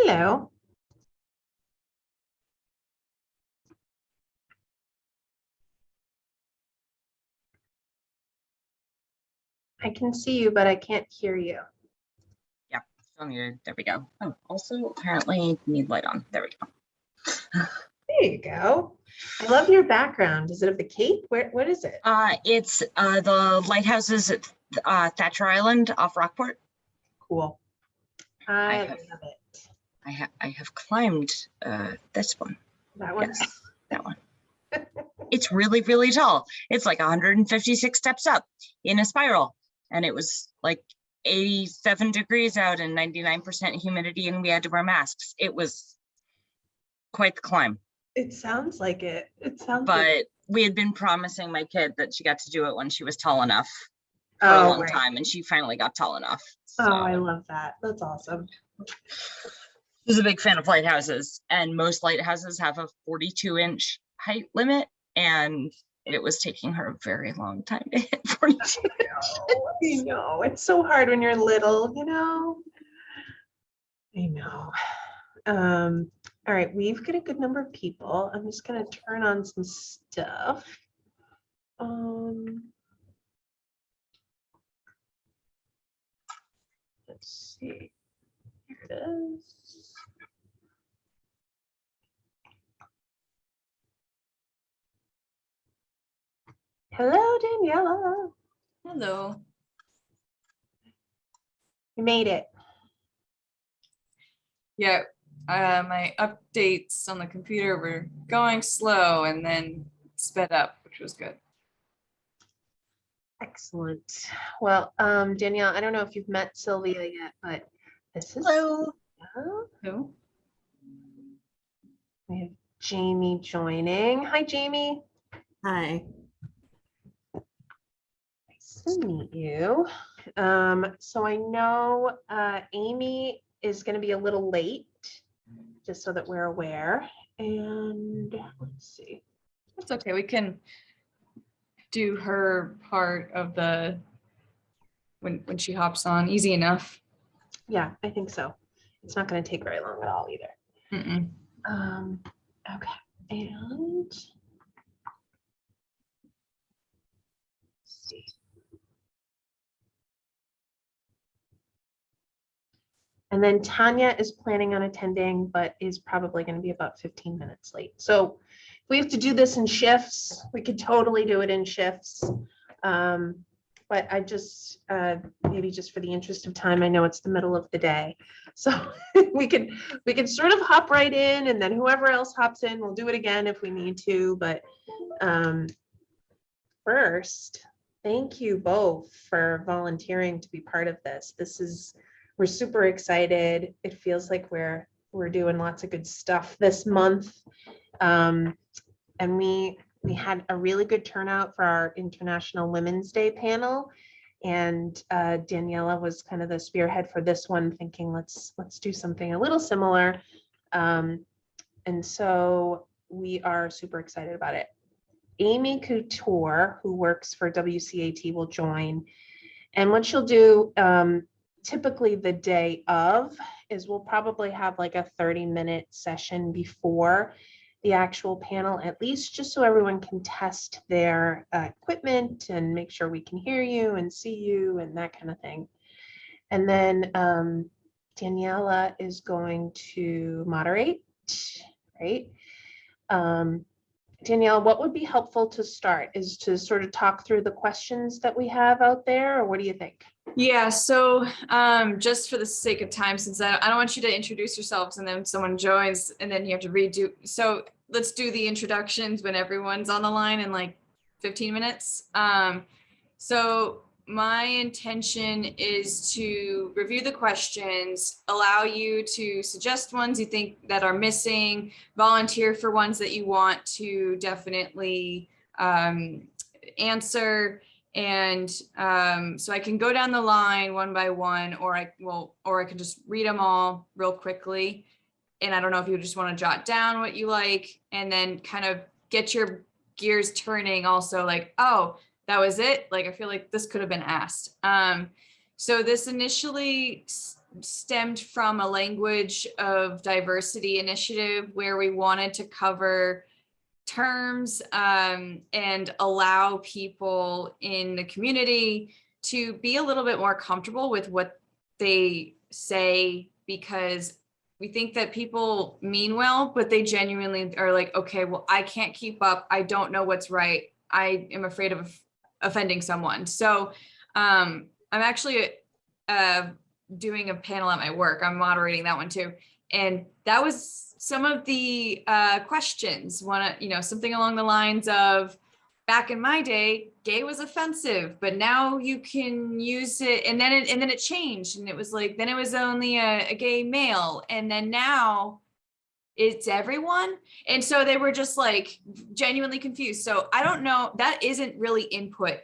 Hello. I can see you, but I can't hear you. Yeah, still muted. There we go. Oh, also apparently need light on. There we go. There you go. I love your background. Is it of the Cape? What is it? It's the lighthouses at Thatcher Island off Rockport. Cool. I love it. I have climbed this one. That one? Yes, that one. It's really, really tall. It's like 156 steps up in a spiral. And it was like 87 degrees out and 99% humidity, and we had to wear masks. It was quite the climb. It sounds like it. But like we had been promising my kid that she got to do it when she was tall enough for a long time, and she finally got tall enough. So. Oh, I love that. That's awesome. She's a big fan of lighthouses, and most lighthouses have a 42-inch height limit, and it was taking her a very long time to hit 42. I know. It's so hard when you're little, you know. I know. All right, we've got a good number of people. I'm just gonna turn on some stuff. Let's see. Here it is. Hello, Daniela. Hello. You made it. Yeah, my updates on the computer were going slow and then sped up, which was good. Excellent. Well, Danielle, I don't know if you've met Sylvia yet, but this is Hello. Who? We have Jamie joining. Hi, Jamie. Hi. Nice to meet you. So I know Amy is going to be a little late, just so that we're aware. And let's see. That's okay. We can do her part of the when she hops on. Easy enough. Yeah, I think so. It's not going to take very long at all either. Mm-mm. Okay, and let's see. And then Tanya is planning on attending, but is probably going to be about 15 minutes late. So if we have to do this in shifts, we could totally do it in shifts. But I just, maybe just for the interest of time, I know it's the middle of the day. So we could sort of hop right in, and then whoever else hops in, we'll do it again if we need to. But first, thank you both for volunteering to be part of this. We're super excited. It feels like we're doing lots of good stuff this month. And we had a really good turnout for our International Women's Day panel. And Daniela was kind of the spearhead for this one, thinking let's do something a little similar. And so we are super excited about it. Amy Couture, who works for WCAT, will join. And what she'll do, typically the day of, is we'll probably have like a 30-minute session before the actual panel, at least just so everyone can test their equipment and make sure we can hear you and see you and that kind of thing. And then Daniela is going to moderate, right? Danielle, what would be helpful to start is to sort of talk through the questions that we have out there, or what do you think? Yeah, so just for the sake of time, since I don't want you to introduce yourselves and then someone joins and then you have to redo. So let's do the introductions when everyone's on the line in like 15 minutes. So my intention is to review the questions, allow you to suggest ones you think that are missing, volunteer for ones that you want to definitely answer. And so I can go down the line one by one, or I can just read them all real quickly. And I don't know if you just want to jot down what you like and then kind of get your gears turning also, like, oh, that was it. Like, I feel like this could have been asked. So this initially stemmed from a language of diversity initiative where we wanted to cover terms and allow people in the community to be a little bit more comfortable with what they say, because we think that people mean well, but they genuinely are like, okay, well, I can't keep up. I don't know what's right. I am afraid of offending someone. So I'm actually doing a panel at my work. I'm moderating that one too. And that was some of the questions. Something along the lines of, back in my day, gay was offensive, but now you can use it. And then it changed, and it was like, then it was only a gay male, and then now it's everyone. And so they were just like genuinely confused. So I don't know, that isn't really input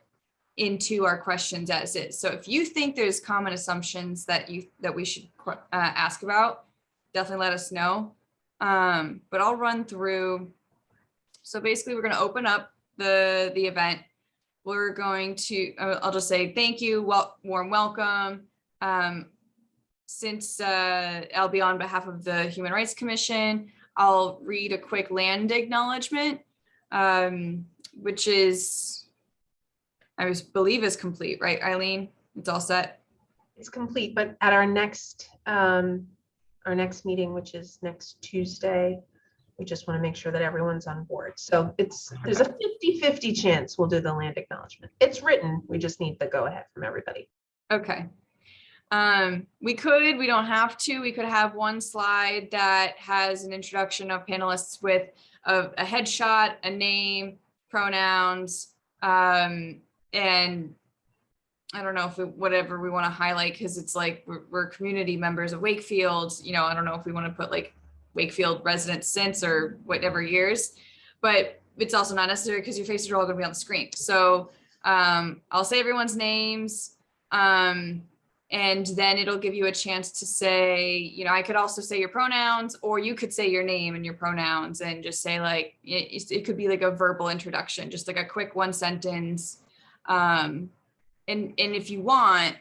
into our questions as is. So if you think there's common assumptions that we should ask about, definitely let us know. But I'll run through. So basically we're going to open up the event. We're going to, I'll just say thank you, warm welcome. Since I'll be on behalf of the Human Rights Commission, I'll read a quick land acknowledgement, which is, I believe is complete, right, Eileen? It's all set? It's complete, but at our next meeting, which is next Tuesday, we just want to make sure that everyone's on board. So there's a 50-50 chance we'll do the land acknowledgement. It's written, we just need the go ahead from everybody. Okay. We don't have to, we could have one slide that has an introduction of panelists with a headshot, a name, pronouns, and I don't know if whatever we want to highlight, because it's like we're community members of Wakefield. I don't know if we want to put like Wakefield residents since or whatever years, but it's also not necessary because your faces are all going to be on the screen. So I'll say everyone's names, and then it'll give you a chance to say, I could also say your pronouns, or you could say your name and your pronouns and just say like, it could be like a verbal introduction, just like a quick one sentence. And if you want,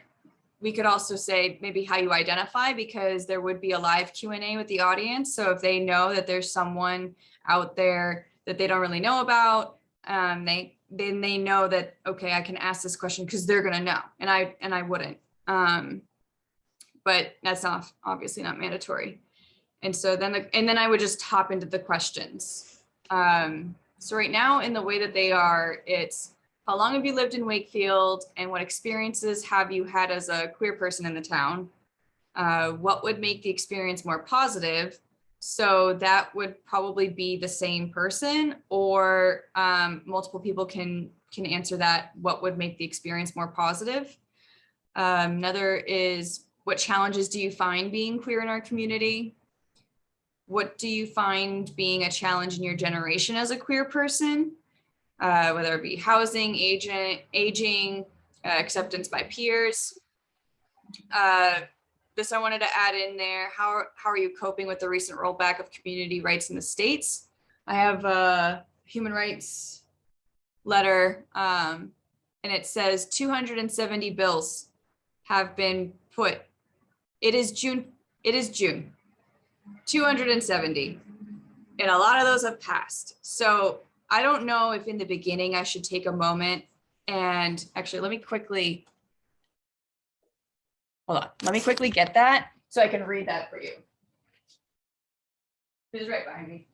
we could also say maybe how you identify, because there would be a live Q&A with the audience. So if they know that there's someone out there that they don't really know about, then they know that, okay, I can ask this question because they're going to know, and I wouldn't. But that's obviously not mandatory. And so then I would just hop into the questions. So right now, in the way that they are, it's, how long have you lived in Wakefield, and what experiences have you had as a queer person in the town? What would make the experience more positive? So that would probably be the same person, or multiple people can answer that. What would make the experience more positive? Another is, what challenges do you find being queer in our community? What do you find being a challenge in your generation as a queer person? Whether it be housing, aging, acceptance by peers. This I wanted to add in there. How are you coping with the recent rollback of community rights in the States? I have a human rights letter, and it says 270 bills have been put. It is June. 270. And a lot of those have passed. So I don't know if in the beginning I should take a moment and actually let me quickly get that so I can read that for you. It's right behind me.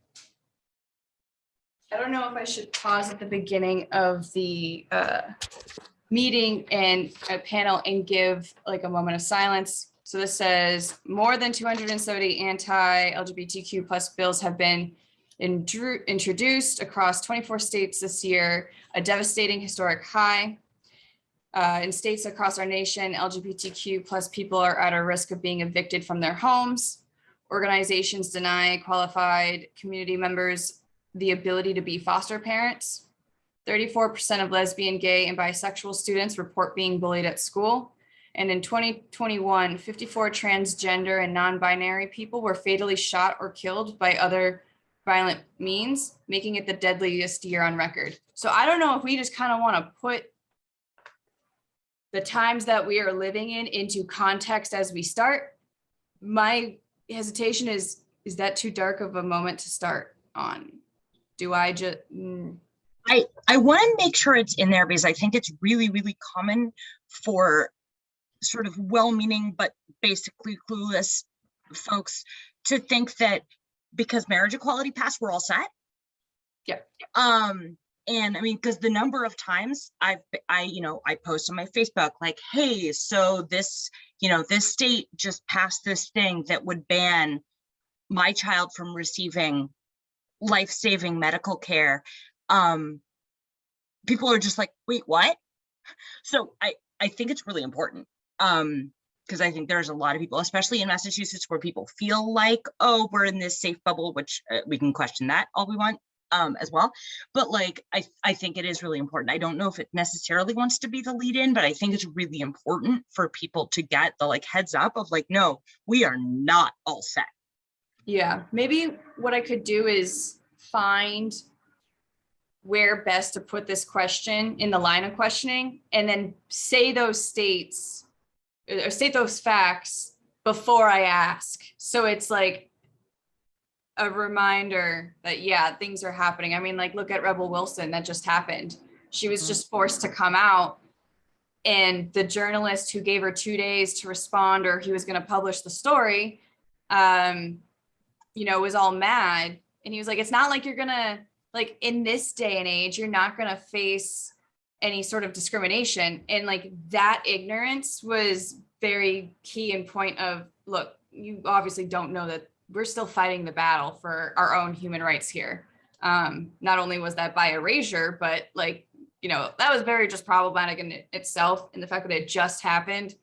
I don't know if I should pause at the beginning of the meeting and a panel and give like a moment of silence. So this says more than 270 anti-LGBTQ plus bills have been introduced across 24 states this year, a devastating historic high. In states across our nation, LGBTQ plus people are at a risk of being evicted from their homes. Organizations deny qualified community members the ability to be foster parents. 34% of lesbian, gay, and bisexual students report being bullied at school. And in 2021, 54 transgender and non-binary people were fatally shot or killed by other violent means, making it the deadliest year on record. So I don't know if we just kind of want to put the times that we are living in into context as we start, my hesitation is that too dark of a moment to start on? Do I just, I want to make sure it's in there because I think it's really, really common for sort of well-meaning but basically clueless folks to think that because marriage equality passed, we're all set. Yeah. And I mean, because the number of times I post on my Facebook like, hey, so this, this state just passed this thing that would ban my child from receiving life-saving medical care. People are just like, wait, what? So I think it's really important. Because I think there's a lot of people, especially in Massachusetts, where people feel like, oh, we're in this safe bubble, which we can question that all we want as well. But like, I think it is really important. I don't know if it necessarily wants to be the lead in, but I think it's really important for people to get the like heads up of like, no, we are not all set. yeah, maybe what I could do is find where best to put this question in the line of questioning and then say those states or state those facts before I ask. So it's like a reminder that, yeah, things are happening. I mean, like, look at Rebel Wilson, that just happened. She was just forced to come out, and the journalist who gave her 2 days to respond, or he was going to publish the story, was all mad. And he was like, it's not like you're going to, like, in this day and age, you're not going to face any sort of discrimination. And like that ignorance was very key in point of, look, you obviously don't know that we're still fighting the battle for our own human rights here. Not only was that by erasure, but like, that was very just problematic in itself. And the fact that it just happened,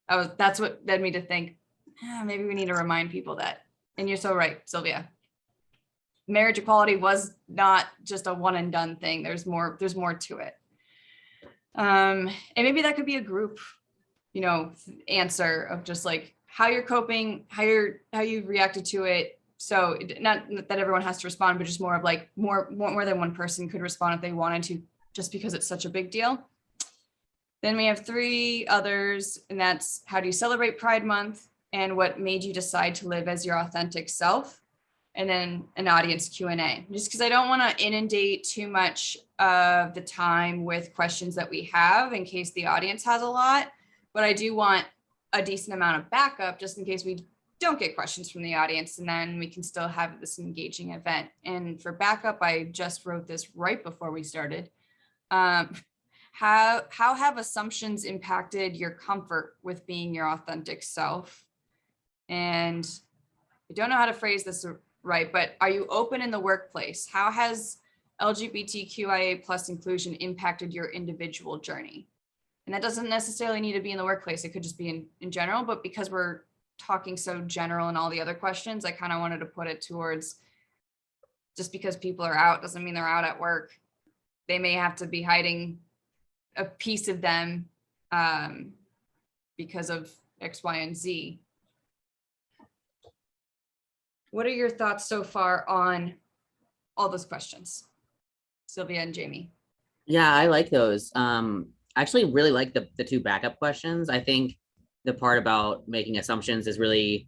that's what led me to think, maybe we need to remind people that. And you're so right, Sylvia. Marriage equality was not just a one and done thing. There's more to it. And maybe that could be a group, answer of just like how you're coping, how you reacted to it. So not that everyone has to respond, but just more of like more than one person could respond if they wanted to, just because it's such a big deal. Then we have 3 others, and that's how do you celebrate Pride Month and what made you decide to live as your authentic self? And then an audience Q&A, just because I don't want to inundate too much of the time with questions that we have in case the audience has a lot, but I do want a decent amount of backup just in case we don't get questions from the audience, and then we can still have this engaging event. And for backup, I just wrote this right before we started. How have assumptions impacted your comfort with being your authentic self? And I don't know how to phrase this right, but are you open in the workplace? How has LGBTQIA plus inclusion impacted your individual journey? And that doesn't necessarily need to be in the workplace. It could just be in general, but because we're talking so general in all the other questions, I kind of wanted to put it towards, just because people are out doesn't mean they're out at work. They may have to be hiding a piece of them because of X, Y, and Z. What are your thoughts so far on all those questions, Sylvia and Jamie? Yeah, I like those. I actually really like the 2 backup questions. I think the part about making assumptions is really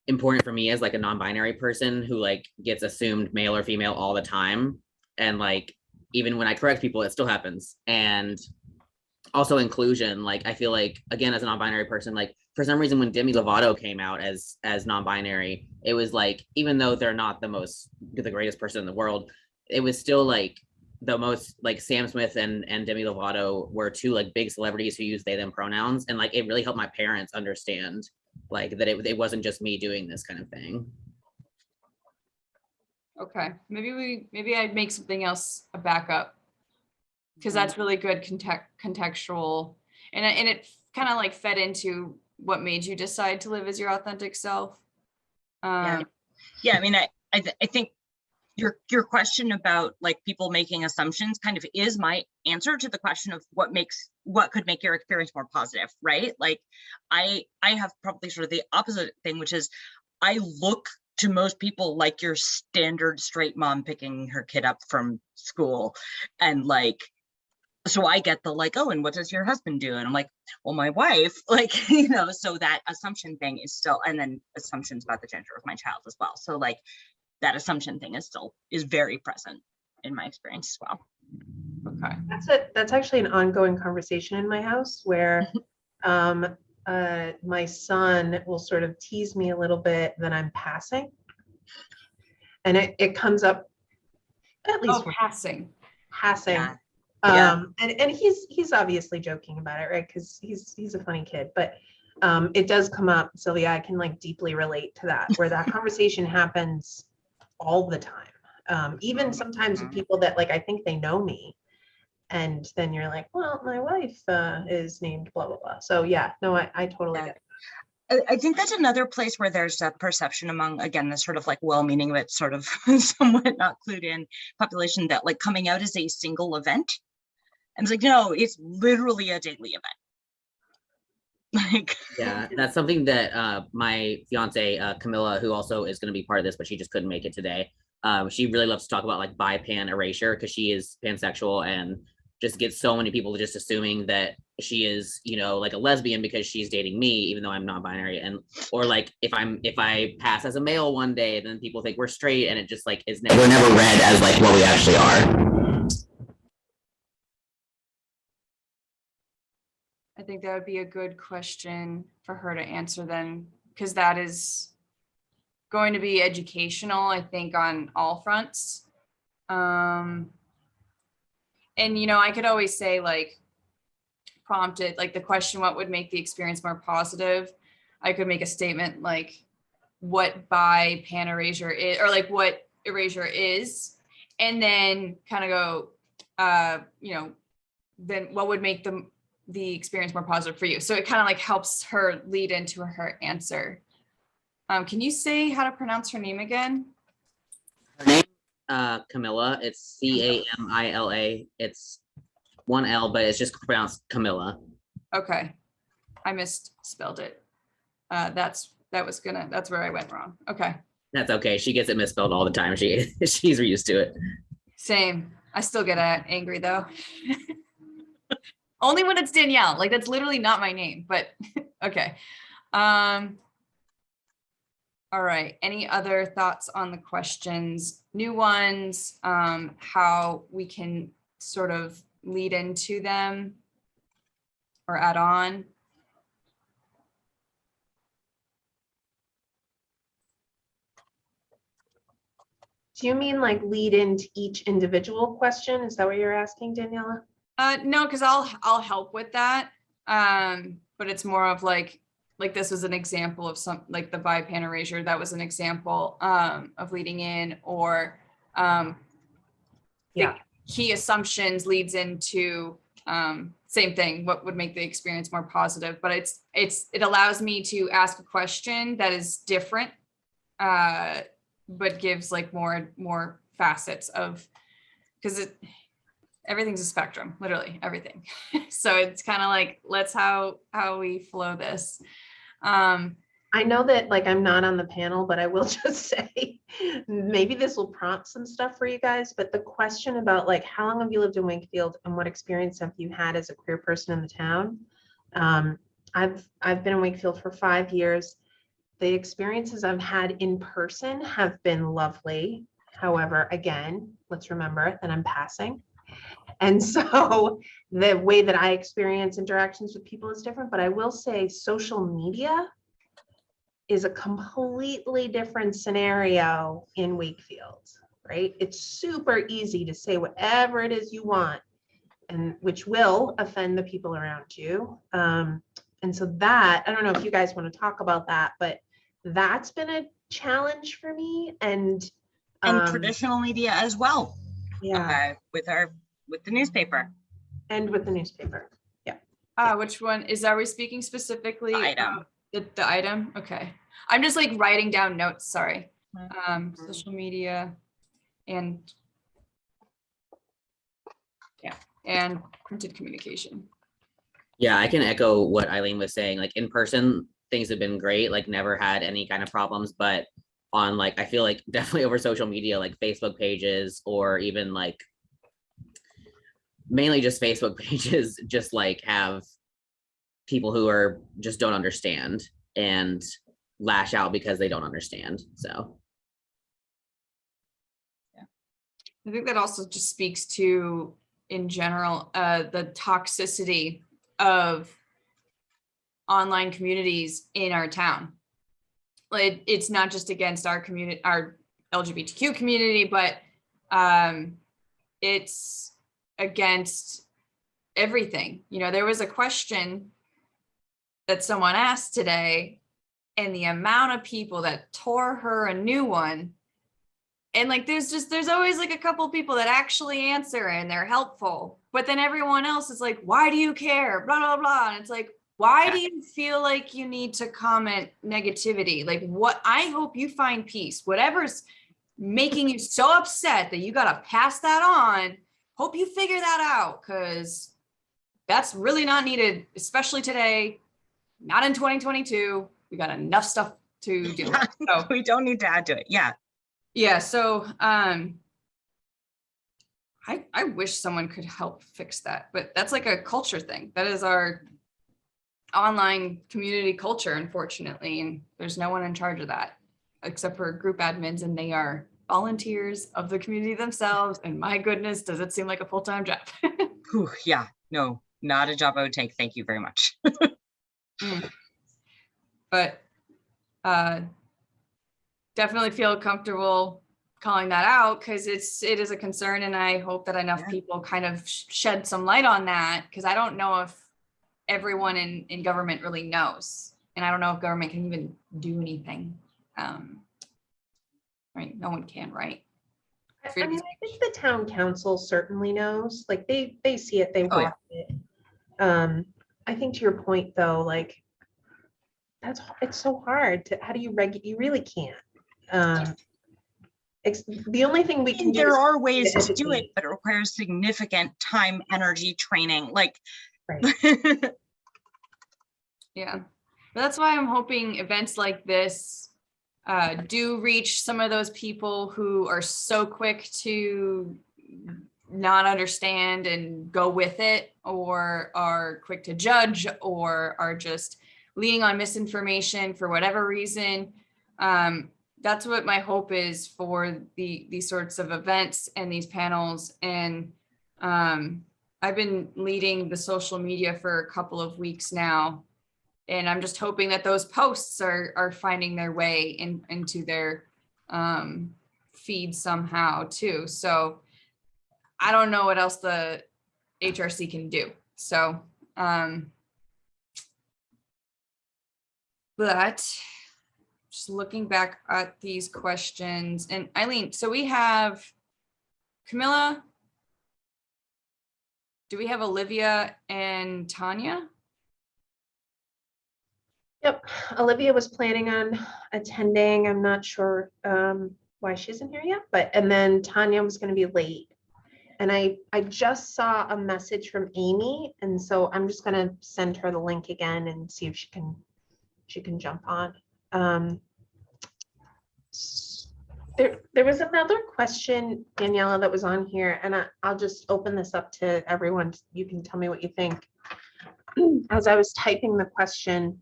important for me as like a non-binary person who like gets assumed male or female all the time. And like, even when I correct people, it still happens. And also inclusion, like I feel like, again, as a non-binary person, like for some reason when Demi Lovato came out as non-binary, it was like, even though they're not the greatest person in the world, it was still like the most, like Sam Smith and Demi Lovato were 2 like big celebrities who use they them pronouns, and like it really helped my parents understand like that it wasn't just me doing this kind of thing. Okay, maybe I'd make something else a backup, because that's really good contextual, and it kind of like fed into what made you decide to live as your authentic self. Yeah, I mean, I think your question about like people making assumptions kind of is my answer to the question of what could make your experience more positive, right? Like I have probably sort of the opposite thing, which is I look to most people like your standard straight mom picking her kid up from school, and like so I get the like, oh, and what does your husband do? And I'm like, well, my wife, like, so that assumption thing is still, and then assumptions about the gender of my child as well. So like that assumption thing is very present in my experience as well. Okay. That's actually an ongoing conversation in my house where my son will sort of tease me a little bit that I'm passing. And it comes up at least Oh, passing. passing. Yeah. Yeah. And he's obviously joking about it, right? Because he's a funny kid, but it does come up, Sylvia. I can like deeply relate to that, where that conversation happens all the time. Even sometimes with people that like I think they know me, and then you're like, well, my wife is named blah blah blah. So yeah, no, I totally get it. I think that's another place where there's a perception among, again, this sort of like well-meaning but sort of somewhat not clued in population that like coming out is a single event. And it's like, no, it's literally a daily event. Like, Yeah, that's something that my fiance Camilla, who also is going to be part of this, but she just couldn't make it today. She really loves to talk about like bi-pan erasure because she is pansexual and just gets so many people just assuming that she is, you know, like a lesbian because she's dating me, even though I'm non-binary. And or like if I pass as a male one day, then people think we're straight, and it just like is never, we're never read as like what we actually are. I think that would be a good question for her to answer then, because that is going to be educational, I think, on all fronts. And, you know, I could always say like prompted, like the question, what would make the experience more positive? I could make a statement like what bi pan erasure is, or like what erasure is, and then kind of go, you know, then what would make the experience more positive for you? So it kind of like helps her lead into her answer. Can you say how to pronounce her name again? Her name Camilla. It's Camila. It's one L, but it's just pronounced Camilla. Okay, I misspelled it. That's where I went wrong. Okay, That's okay. She gets it misspelled all the time. She's used to it. same. I still get angry though. Only when it's Danielle. Like that's literally not my name, but okay. All right. Any other thoughts on the questions? New ones, how we can sort of lead into them or add on? Do you mean like lead into each individual question? Is that what you're asking, Daniela? No, because I'll help with that. But it's more of like this was an example of some like the bi-pan erasure. That was an example of leading in, or Yeah. key assumptions leads into same thing. What would make the experience more positive? But it allows me to ask a question that is different, but gives like more facets of, because everything's a spectrum, literally everything. So it's kind of like, let's how we flow this. I know that like I'm not on the panel, but I will just say maybe this will prompt some stuff for you guys. But the question about like how long have you lived in Wakefield and what experience have you had as a queer person in the town? I've been in Wakefield for 5 years. The experiences I've had in person have been lovely. However, again, let's remember that I'm passing. And so the way that I experience interactions with people is different, but I will say social media is a completely different scenario in Wakefield, right? It's super easy to say whatever it is you want, and which will offend the people around you. And so that, I don't know if you guys want to talk about that, but that's been a challenge for me. And traditional media as well. Yeah. With the newspaper. And with the newspaper. Yeah. Which one are we speaking specifically? The item. The item. Okay. I'm just like writing down notes. Sorry. Social media and printed communication. Yeah, I can echo what Eileen was saying. Like in person, things have been great, like never had any kind of problems, but on like, I feel like definitely over social media, like Facebook pages or even like mainly just Facebook pages just like have people who are just don't understand and lash out because they don't understand. So I think that also just speaks to, in general, the toxicity of online communities in our town. Like, it's not just against our community, our LGBTQ community, but it's against everything. You know, there was a question that someone asked today, and the amount of people that tore her a new one. And like, there's always like a couple people that actually answer and they're helpful, but then everyone else is like, why do you care? Blah, blah, blah. And it's like, why do you feel like you need to comment negativity? Like, what, I hope you find peace, whatever's making you so upset that you got to pass that on. Hope you figure that out, because that's really not needed, especially today, not in 2022. We got enough stuff to deal with. So We don't need to add to it. Yeah. yeah, so I wish someone could help fix that, but that's like a culture thing. That is our online community culture, unfortunately, and there's no one in charge of that except for group admins, and they are volunteers of the community themselves. And my goodness, does it seem like a full-time job? Whew, yeah, no, not a job I would take. Thank you very much. But definitely feel comfortable calling that out, because it is a concern, and I hope that enough people kind of shed some light on that, because I don't know if everyone in government really knows, and I don't know if government can even do anything. Right, no one can, right? I mean, I think the town council certainly knows, like they see it, they watch it. I think to your point though, like it's so hard to, how do you you really can't. The only thing we can do There is are ways to do it, educate. but it requires significant time, energy, training. Like, Right. Yeah, but that's why I'm hoping events like this do reach some of those people who are so quick to not understand and go with it, or are quick to judge, or are just leaning on misinformation for whatever reason. That's what my hope is for these sorts of events and these panels. And I've been leading the social media for a couple of weeks now, and I'm just hoping that those posts are finding their way into their feed somehow too. So I don't know what else the HRC can do. So, but just looking back at these questions, and Eileen, so we have Camilla. Do we have Olivia and Tanya? Yep, Olivia was planning on attending. I'm not sure why she isn't here yet, and then Tanya was going to be late. And I just saw a message from Amy, and so I'm just going to send her the link again and see if she can jump on. There was another question, Daniela, that was on here, and I'll just open this up to everyone. You can tell me what you think. As I was typing the question,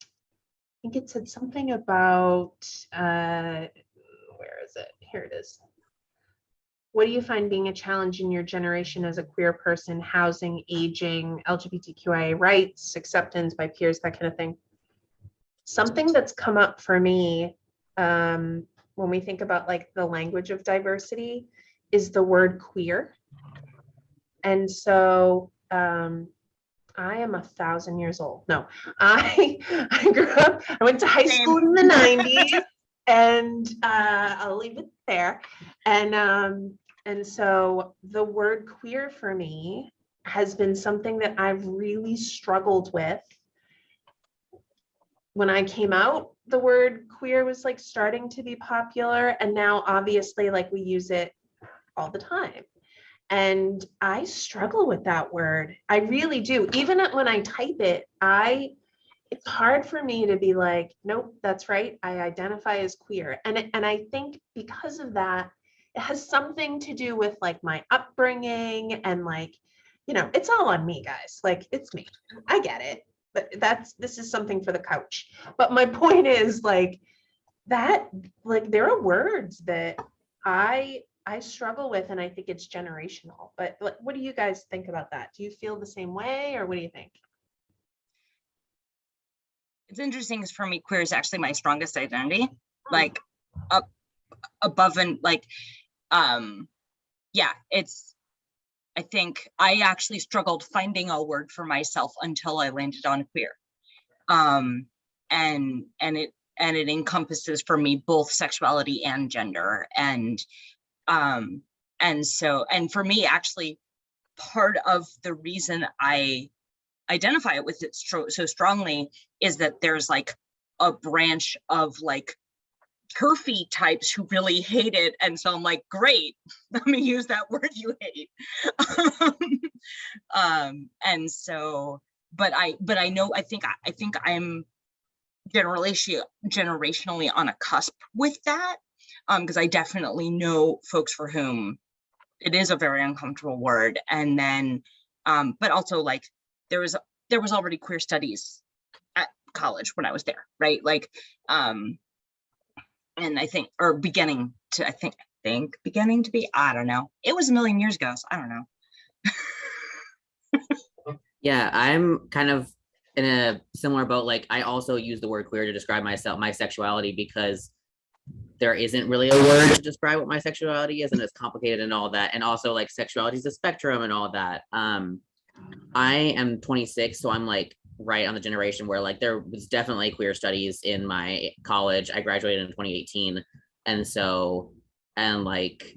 I think it said something about, where is it? Here it is. What do you find being a challenge in your generation as a queer person? Housing, aging, LGBTQIA rights, acceptance by peers, that kind of thing. Something that's come up for me when we think about like the language of diversity is the word queer. And so I am 1,000 years old. No, I grew up, I went to high school in the 90s, and I'll leave it there. And so the word queer for me has been something that I've really struggled with. When I came out, the word queer was like starting to be popular, and now obviously like we use it all the time. And I struggle with that word. I really do. Even when I type it, it's hard for me to be like, nope, that's right, I identify as queer. And I think because of that, it has something to do with like my upbringing and like, you know, it's all on me, guys. Like it's me. I get it. But this is something for the couch. But my point is like that, like there are words that I struggle with, and I think it's generational. But what do you guys think about that? Do you feel the same way, or what do you think? It's interesting because for me, queer is actually my strongest identity, like up above and like, yeah, I think I actually struggled finding a word for myself until I landed on queer. And it encompasses for me both sexuality and gender. And for me, actually, part of the reason I identify it with it so strongly is that there's like a branch of like turfy types who really hate it, and so I'm like, great, let me use that word you hate. And so, but I know, I think I'm generationally on a cusp with that, because I definitely know folks for whom it is a very uncomfortable word. And then but also like there was already queer studies at college when I was there, right? Like and I think, or beginning to be, I don't know, it was a million years ago, so I don't know. Yeah, I'm kind of in a similar boat. Like I also use the word queer to describe myself, my sexuality, because there isn't really a word to describe what my sexuality is, and it's complicated and all that. And also like sexuality is a spectrum and all that. I am 26, so I'm like right on the generation where like there was definitely queer studies in my college. I graduated in 2018, and so, and like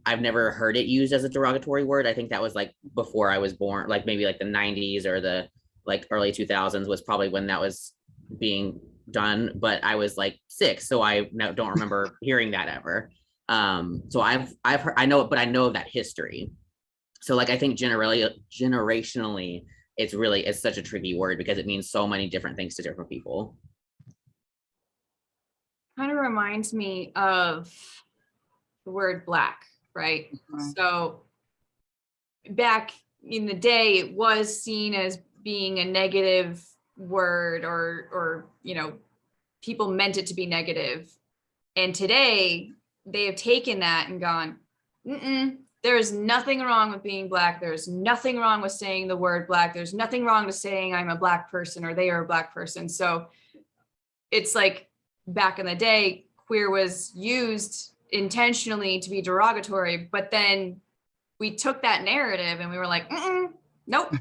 I've never heard it used as a derogatory word. I think that was like before I was born, like maybe like the 90s or the like early 2000s was probably when that was being done, but I was like 6, so I don't remember hearing that ever. So I've heard, I know it, but I know that history. So like I think generationally it's such a tricky word because it means so many different things to different people. Kind of reminds me of the word black, right? So back in the day, it was seen as being a negative word, or you know, people meant it to be negative. And today they have taken that and gone, there's nothing wrong with being black. There's nothing wrong with saying the word black. There's nothing wrong with saying I'm a black person or they are a black person. So it's like back in the day, queer was used intentionally to be derogatory, but then we took that narrative and we were like, nope,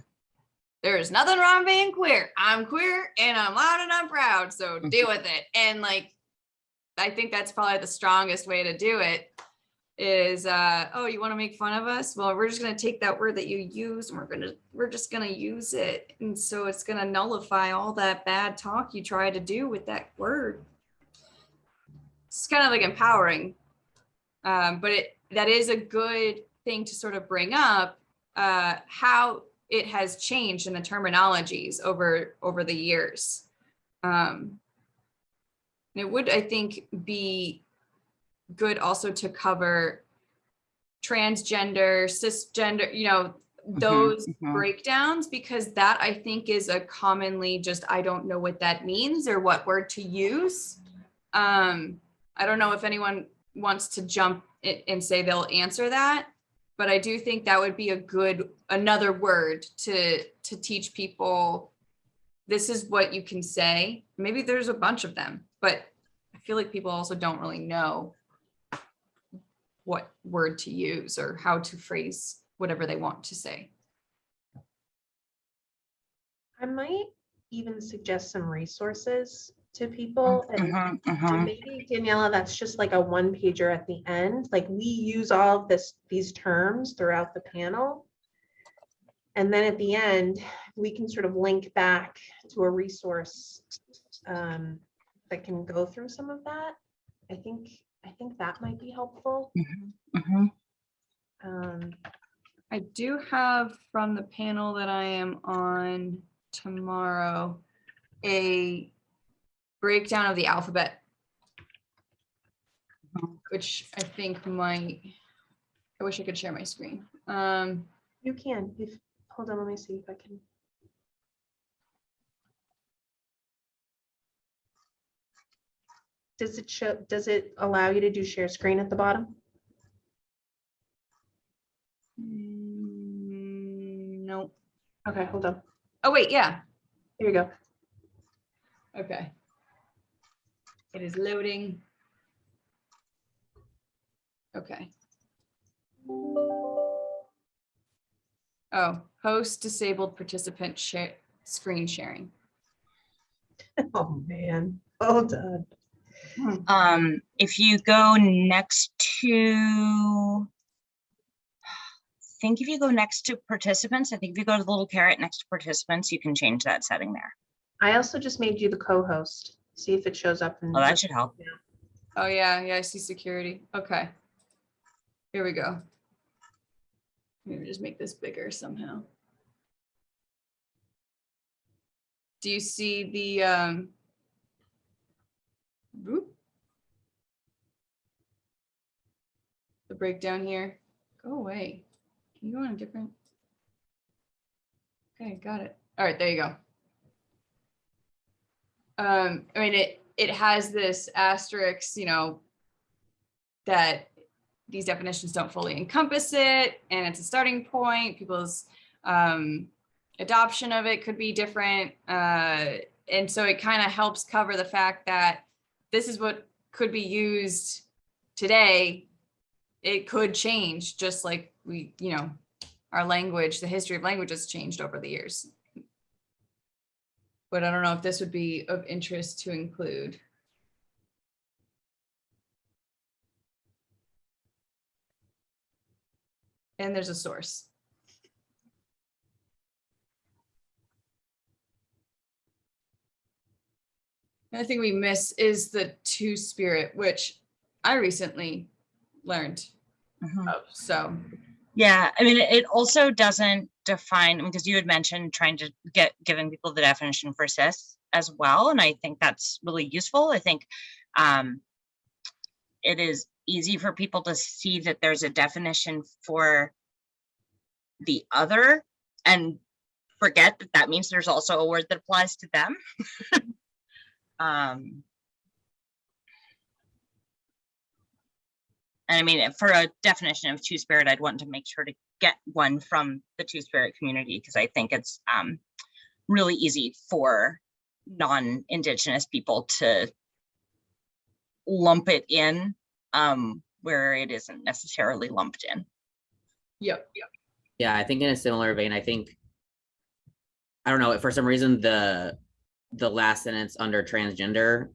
there's nothing wrong being queer. I'm queer and I'm loud and I'm proud, so deal with it. And like, I think that's probably the strongest way to do it is, oh, you want to make fun of us? Well, we're just going to take that word that you use and we're just going to use it. And so it's going to nullify all that bad talk you try to do with that word. It's kind of like empowering, but that is a good thing to sort of bring up, how it has changed in the terminologies over the years. And it would, I think, be good also to cover transgender, cisgender, you know, those breakdowns, because that I think is a commonly just, I don't know what that means or what word to use. I don't know if anyone wants to jump and say they'll answer that, but I do think that would be another word to teach people. This is what you can say. Maybe there's a bunch of them, but I feel like people also don't really know what word to use or how to phrase whatever they want to say. I might even suggest some resources to people, and maybe Daniela, that's just like a one pager at the end. Like we use all of these terms throughout the panel, and then at the end we can sort of link back to a resource that can go through some of that. I think that might be helpful. I do have from the panel that I am on tomorrow a breakdown of the alphabet. which I think might, I wish I could share my screen. You can, if, hold on, let me see if I can. Does it show, does it allow you to do share screen at the bottom? No. Okay, hold on. Oh, wait, yeah. Here you go. Okay. It is loading. Okay. Oh, host disabled participant share screen sharing. Oh, man. Hold on. If you go next to, I think if you go next to participants, I think if you go to the little caret next to participants, you can change that setting there. I also just made you the co-host. See if it shows up. In Oh, that should help. Oh, yeah, yeah, I see security. Okay. Here we go. Maybe just make this bigger somehow. Do you see the whoop, the breakdown here? Go away. Can you go on a different? Okay, got it. All right, there you go. I mean, it has this asterisk, you know, that these definitions don't fully encompass it, and it's a starting point. People's adoption of it could be different. And so it kind of helps cover the fact that this is what could be used today. It could change, just like we, you know, our language, the history of language has changed over the years. But I don't know if this would be of interest to include. And there's a source. Another thing we miss is the two-spirit, which I recently learned of. So Yeah, I mean, it also doesn't define, because you had mentioned trying to get giving people the definition for cis as well, and I think that's really useful. I think it is easy for people to see that there's a definition for the other and forget that that means there's also a word that applies to them. And I mean, for a definition of two-spirit, I'd want to make sure to get one from the two-spirit community, because I think it's really easy for non-Indigenous people to lump it in where it isn't necessarily lumped in. yep. Yeah, I think in a similar vein, I think, I don't know, for some reason, the last sentence under transgender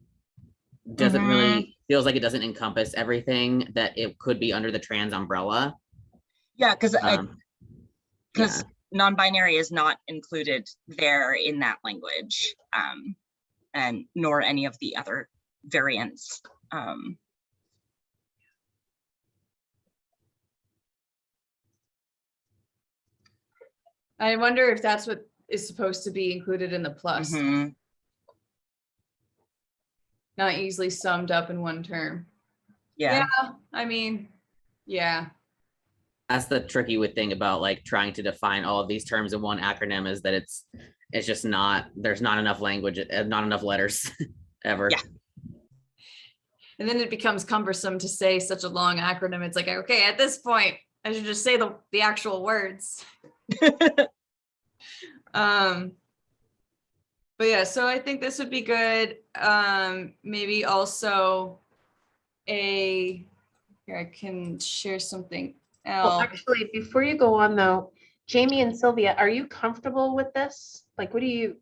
doesn't really, feels like it doesn't encompass everything that it could be under the trans umbrella. Yeah, because Yeah. non-binary is not included there in that language, and nor any of the other variants. I wonder if that's what is supposed to be included in the plus, not easily summed up in one term. Yeah. I mean, yeah. That's the tricky thing about like trying to define all of these terms in one acronym, is that it's just not, there's not enough language, not enough letters ever. Yeah. And then it becomes cumbersome to say such a long acronym. It's like, okay, at this point, I should just say the actual words. But yeah, so I think this would be good. Maybe also here, I can share something else. Well, actually, before you go on though, Jamie and Sylvia, are you comfortable with this? Like, what do you?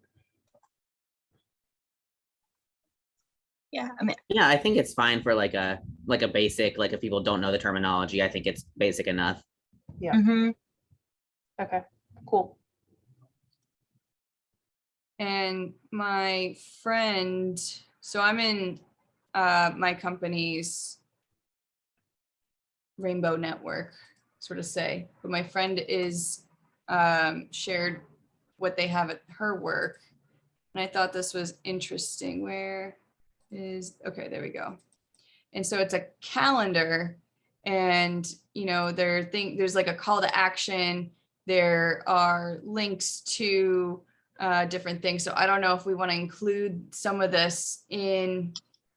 Yeah, I mean, Yeah, I think it's fine for like a basic, like if people don't know the terminology, I think it's basic enough. Yeah. Okay, cool. And my friend, so I'm in my company's rainbow network, sort of say, but my friend is shared what they have at her work. And I thought this was interesting. Where is, okay, there we go. And so it's a calendar, and there's like a call to action. There are links to different things. So I don't know if we want to include some of this in.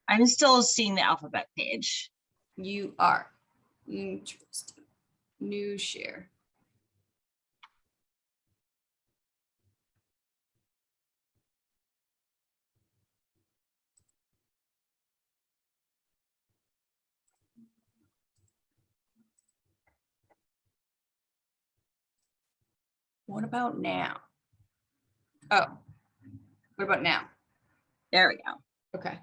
I'm still seeing the alphabet page. You are. Interesting. New share. What about now? Oh, what about now? There we go. Okay.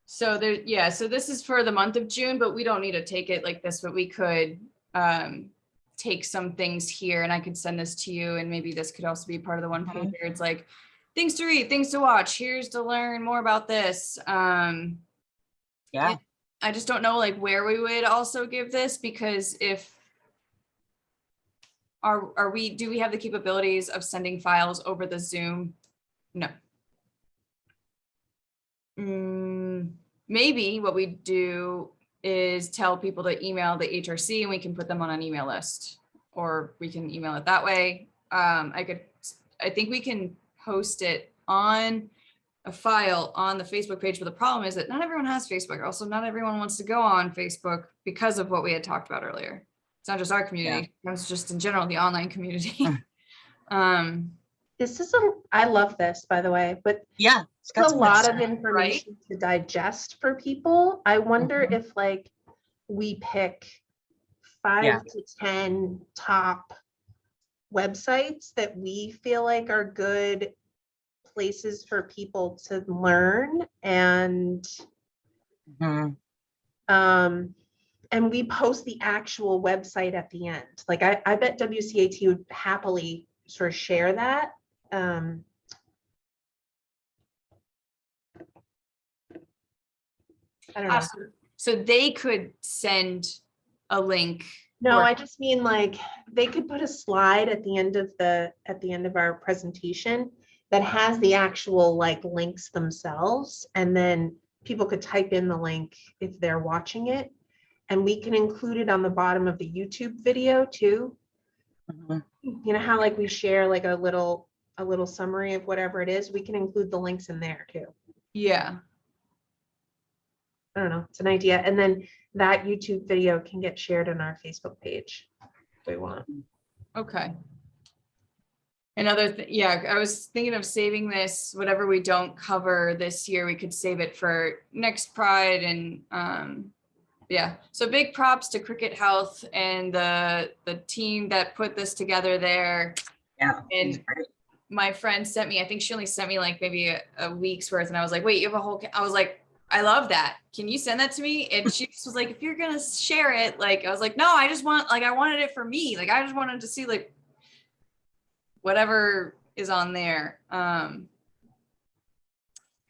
So so this is for the month of June, but we don't need to take it like this, but we could take some things here, and I could send this to you, and maybe this could also be part of the one page where it's like things to read, things to watch, here's to learn more about this. Yeah. I just don't know like where we would also give this, because if do we have the capabilities of sending files over the Zoom? No. Maybe what we do is tell people to email the HRC, and we can put them on an email list, or we can email it that way. I think we can post it on a file on the Facebook page, but the problem is that not everyone has Facebook. Also, not everyone wants to go on Facebook because of what we had talked about earlier. It's not just our community, it's just in general the online community. This is I love this, by the way, but Yeah, it's a lot of information to digest for people. I wonder if like we pick 5 to 10 top websites that we feel like are good places for people to learn, and and we post the actual website at the end. Like I bet WCAT would happily sort of share that. I don't know. So they could send a link. No, I just mean like they could put a slide at the end of our presentation that has the actual like links themselves, and then people could type in the link if they're watching it, and we can include it on the bottom of the YouTube video too. You know how like we share like a little summary of whatever it is, we can include the links in there too. Yeah. I don't know, it's an idea. And then that YouTube video can get shared on our Facebook page if we want. Okay. I was thinking of saving this, whatever we don't cover this year, we could save it for next Pride. And so big props to Cricket Health and the team that put this together there. Yeah. And my friend sent me, I think she only sent me like maybe a week's worth, and I was like, wait, you have a whole, I was like, I love that. Can you send that to me? And she just was like, if you're gonna share it, like, I was like, no, I just want, like, I wanted it for me. Like, I just wanted to see like whatever is on there.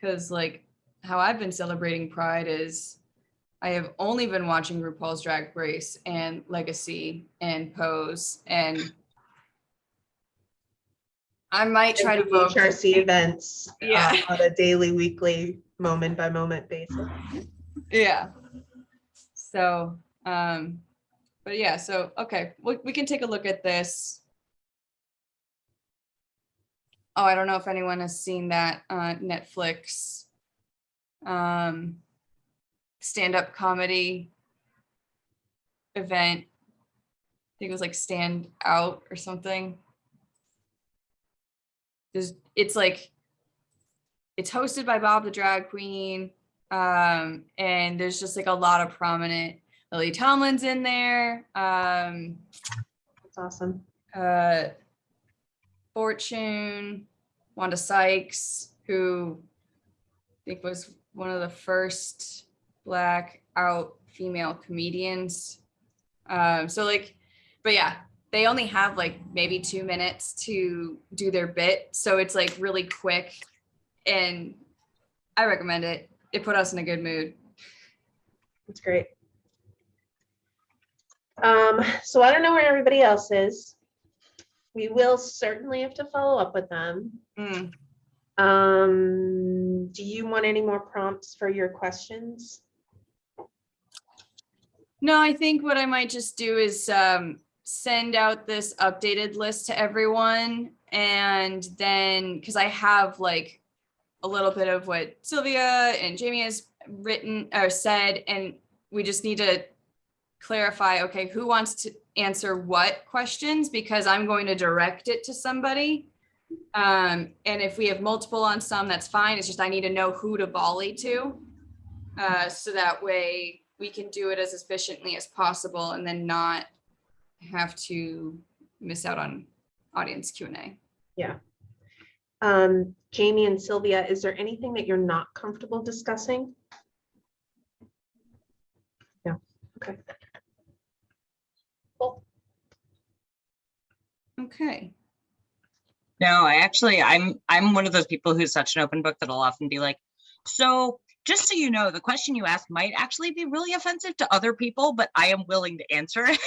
Because like how I've been celebrating Pride is I have only been watching RuPaul's Drag Race and Legacy and Pose, and I might try to vote HRC events on a daily, weekly, moment by moment basis. Yeah. So, but yeah, so, okay, we can take a look at this. Oh, I don't know if anyone has seen that Netflix stand-up comedy event. I think it was like Stand Out or something. It's hosted by Bob the Drag Queen. And there's just like a lot of prominent, Lily Tomlin's in there. That's awesome. Fortune, Wanda Sykes, who I think was one of the first Black out female comedians. So like, but yeah, they only have like maybe 2 minutes to do their bit. So it's like really quick, and I recommend it. It put us in a good mood. That's great. So I don't know where everybody else is. We will certainly have to follow up with them. Do you want any more prompts for your questions? No, I think what I might just do is send out this updated list to everyone. And then, because I have like a little bit of what Sylvia and Jamie has written or said, and we just need to clarify, okay, who wants to answer what questions, because I'm going to direct it to somebody. And if we have multiple on some, that's fine. It's just I need to know who to volley to. So that way we can do it as efficiently as possible and then not have to miss out on audience Q&A. Yeah. Jamie and Sylvia, is there anything that you're not comfortable discussing? No. Okay. Cool. Okay. No, I'm one of those people who's such an open book that I'll often be like, so just so you know, the question you asked might actually be really offensive to other people, but I am willing to answer it.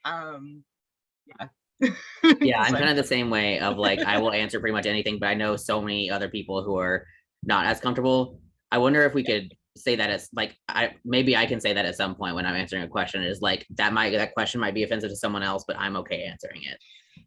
Yeah. Yeah, I'm kind of the same way of like, I will answer pretty much anything, but I know so many other people who are not as comfortable. I wonder if we could say that as like, maybe I can say that at some point when I'm answering a question is like, that question might be offensive to someone else, but I'm okay answering it.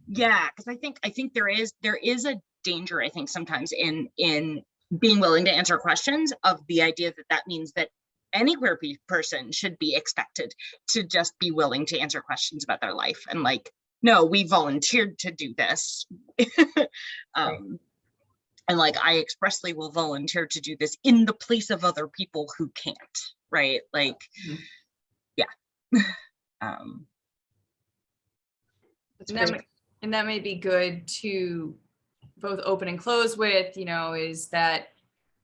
Yeah, because I think there is a danger, I think, sometimes in being willing to answer questions of the idea that means that any queer person should be expected to just be willing to answer questions about their life. And like, no, we volunteered to do this. And like, I expressly will volunteer to do this in the place of other people who can't, right? Like, yeah. And that may be good to both open and close with, is that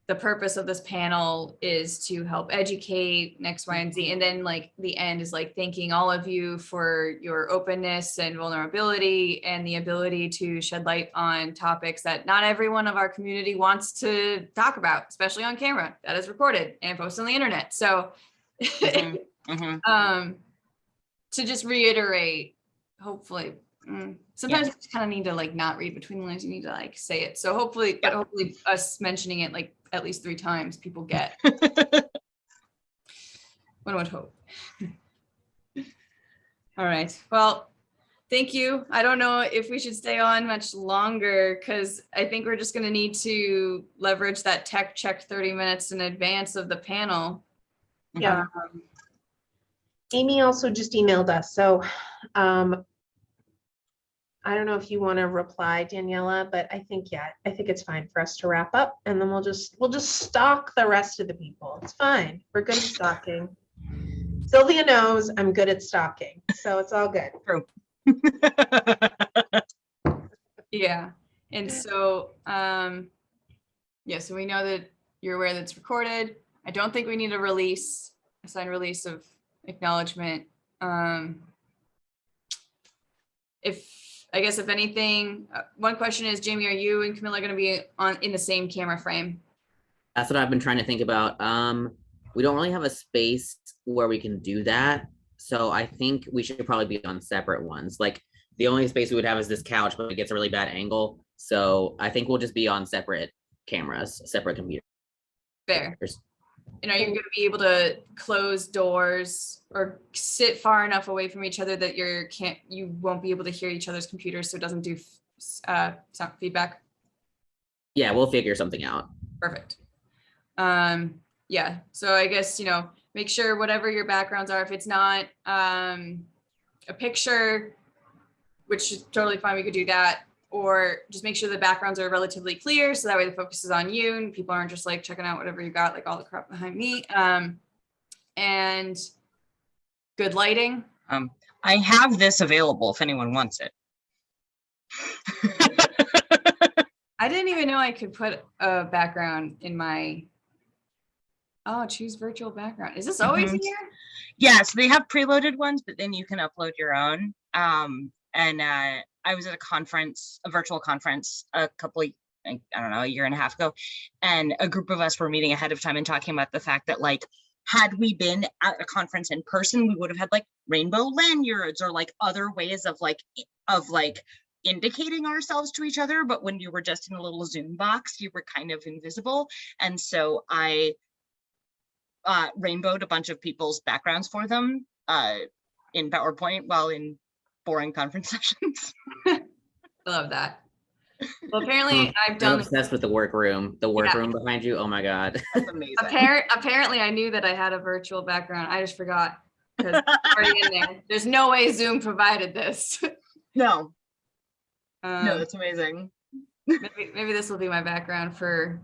the purpose of this panel is to help educate X, Y, and Z. And then like the end is like thanking all of you for your openness and vulnerability and the ability to shed light on topics that not everyone of our community wants to talk about, especially on camera that is recorded and posted on the internet. So to just reiterate, hopefully, sometimes you just kind of need to like not read between the lines, you need to like say it. So hopefully, but hopefully us mentioning it like at least 3 times people get. One would hope. All right, well, thank you. I don't know if we should stay on much longer because I think we're just going to need to leverage that tech check 30 minutes in advance of the panel. Yeah. Amy also just emailed us. So I don't know if you want to reply, Daniela, but I think it's fine for us to wrap up and then we'll just stalk the rest of the people. It's fine. We're good at stalking. Sylvia knows I'm good at stalking, so it's all good. True. Yeah. And so, so we know that you're aware that it's recorded. I don't think we need a signed release of acknowledgement. If anything, one question is, Jamie, are you and Camilla going to be in the same camera frame? That's what I've been trying to think about. We don't really have a space where we can do that. So I think we should probably be on separate ones. Like the only space we would have is this couch, but it gets a really bad angle. So I think we'll just be on separate cameras, separate computers. Fair. And are you going to be able to close doors or sit far enough away from each other that you won't be able to hear each other's computers so it doesn't do sound feedback? Yeah, we'll figure something out. Perfect. Yeah, so I guess, make sure whatever your backgrounds are, if it's not a picture, which is totally fine, we could do that, or just make sure the backgrounds are relatively clear so that way the focus is on you and people aren't just like checking out whatever you got, like all the crap behind me. And good lighting. I have this available if anyone wants it. I didn't even know I could put a background in my, choose virtual background. Is this always in here? Yeah, so they have preloaded ones, but then you can upload your own. I was at a virtual conference a year and a half ago, and a group of us were meeting ahead of time and talking about the fact that like, had we been at a conference in person, we would have had like rainbow lanyards or like other ways of indicating ourselves to each other, but when you were just in a little Zoom box, you were kind of invisible. And so I rainbowed a bunch of people's backgrounds for them in PowerPoint while in boring conference sessions. I love that. Well, apparently I've I'm done. obsessed with the workroom. The workroom behind you. Oh my God. That's amazing. Apparently I knew that I had a virtual background. I just forgot because it's already in there. There's no way Zoom provided this. No, Um, that's amazing. maybe this will be my background for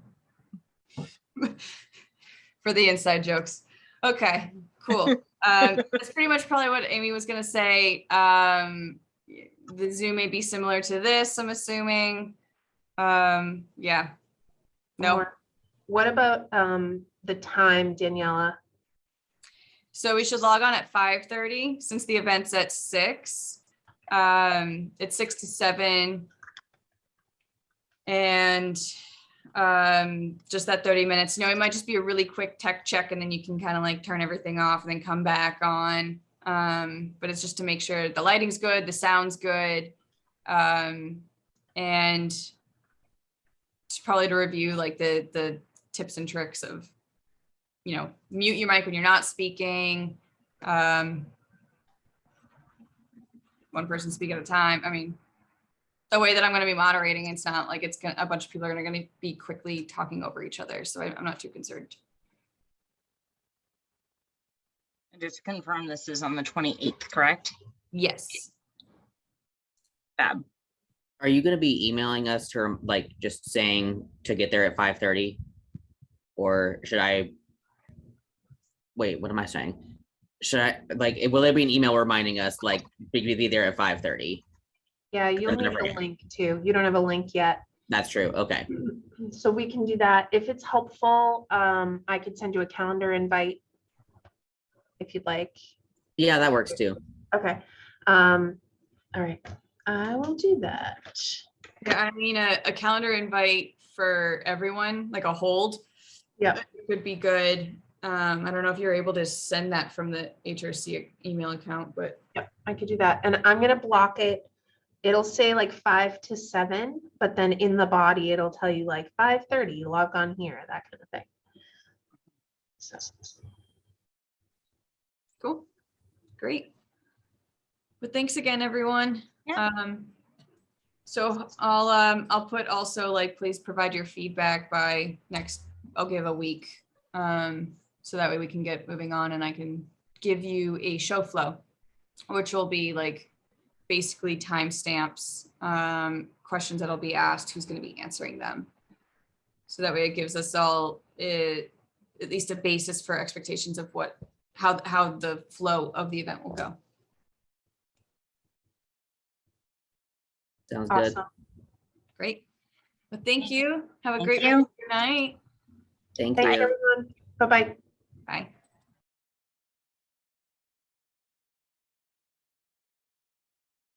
the inside jokes. Okay, cool. That's pretty much probably what Amy was gonna say. The Zoom may be similar to this, I'm assuming. Yeah. No. Or what about the time, Daniela? So we should log on at 5:30 since the event's at 6. It's 6 to 7. And just that 30 minutes. It might just be a really quick tech check and then you can kind of like turn everything off and then come back on. But it's just to make sure the lighting's good, the sound's good. And it's probably to review like the tips and tricks of, mute your mic when you're not speaking. One person speak at a time. I mean, the way that I'm going to be moderating, it's not like a bunch of people are going to be quickly talking over each other. So I'm not too concerned. And just to confirm, this is on the 28th, correct? Yes. Fab. Are you going to be emailing us to like just saying to get there at 5:30? Or should I? Wait, what am I saying? Should I will there be an email reminding us like be there at 5:30? Yeah, you'll need the link too. You don't have a link yet. That's true. Okay. So we can do that. If it's helpful, I could send you a calendar invite if you'd like. Yeah, that works too. Okay. All right. I will do that. Yeah, I mean, a calendar invite for everyone, like a hold. Yeah. Could be good. I don't know if you're able to send that from the HRC email account, but. Yep, I could do that. And I'm going to block it. It'll say like 5 to 7, but then in the body, it'll tell you like 5:30, log on here, that kind of thing. So. Cool. Great. But thanks again, everyone. Yeah. So I'll put also like, please provide your feedback by I'll give a week. So that way we can get moving on and I can give you a show flow, which will be like basically timestamps, questions that'll be asked, who's going to be answering them. So that way it gives us all at least a basis for expectations of how the flow of the event will go. Sounds good. Awesome. Great. Well, thank you. Have a Thank great you. rest of your night. Thank Thanks, you. everyone. Bye-bye. Bye.